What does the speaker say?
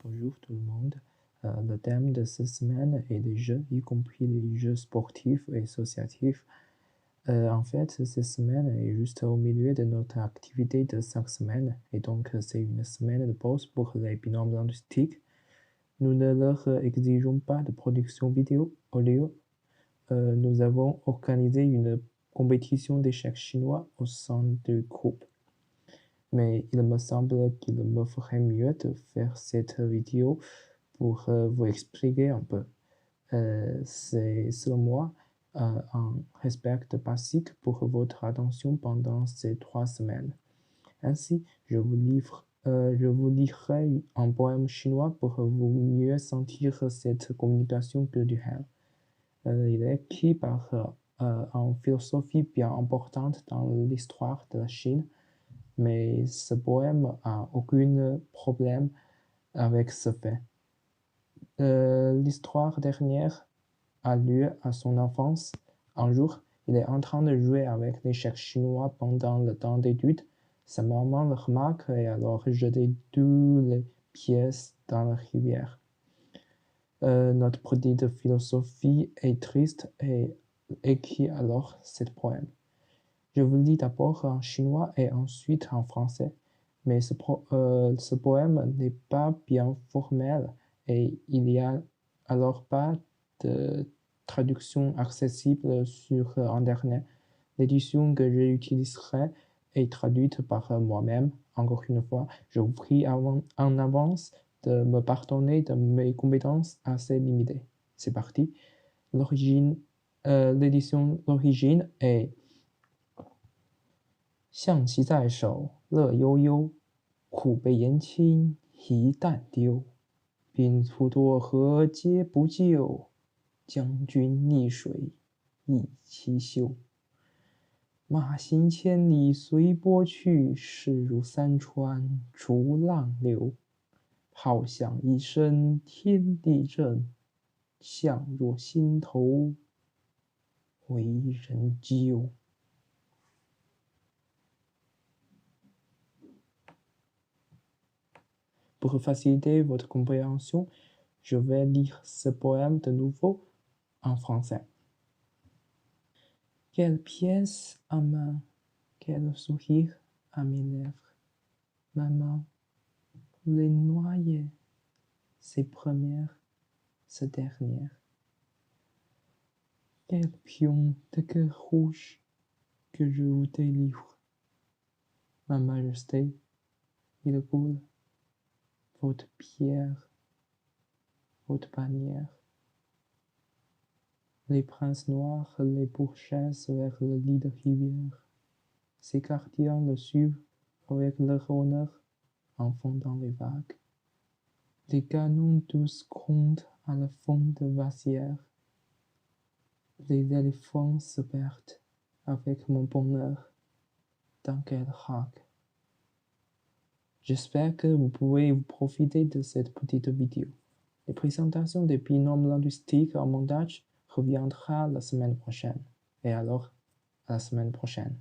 bonjour tout le monde. Le thème de cette semaine est les jeux, y compris les jeux sportifs et associatifs. En fait, cette semaine est juste au milieu de notre activité de 5 semaines, et donc c'est une semaine de pause pour les binômes linguistiques. Nous ne leur exigeons pas de production vidéo. Au lieu, nous avons organisé une compétition d'échecs chinois au sein du groupe. Mais il me semble qu'il me ferait mieux de faire cette vidéo pour vous expliquer un peu. C'est selon moi un respect basique pour votre attention pendant ces 3 semaines. Ainsi, je vous lirai un poème chinois pour vous mieux sentir cette communication culturelle. Il est écrit par une philosophie bien importante dans l'histoire de la Chine, mais ce poème n'a aucun problème avec ce fait. L'histoire dernière a lieu à son enfance. Un jour, il est en train de jouer avec l'échec chinois pendant le temps d'études. Sa maman le remarque et alors jette toutes les pièces dans la rivière. Notre petite philosophie est triste et écrit alors ce poème. Je vous lis d'abord en chinois et ensuite en français, mais ce poème n'est pas bien formel et il n'y a alors pas de traduction accessible sur Internet. L'édition que j'utiliserai est traduite par moi-même. Encore une fois, je vous prie en avance de me pardonner de mes compétences assez limitées. C'est parti. L'édition d'origine est 象棋在手，乐悠悠，苦被言轻，一旦丢。兵出多河皆不救，将军溺水一其休。马行千里随波去，势如山川逐浪流。炮响一声天地震，象若心头为人揪。Pour faciliter votre compréhension, je vais lire ce poème de nouveau en français. Quelle pièce à main, quel sourire à mes lèvres. Maman, les noyés, ces premières, ces dernières. Quel pion de cœur rouge que je vous délivre. Ma majesté, il roule votre pierre, votre bannière. Les princes noirs les pourchassent vers le lit de rivière. Ses gardiens le suivent avec leur honneur en fondant les vagues. Les canons tous grondent à la fond de vasière. Les éléphants se perdent avec mon bonheur dans quel rack. J'espère que vous pouvez profiter de cette petite vidéo. La présentation des binômes linguistiques en montage reviendra la semaine prochaine. Et alors, à la semaine prochaine.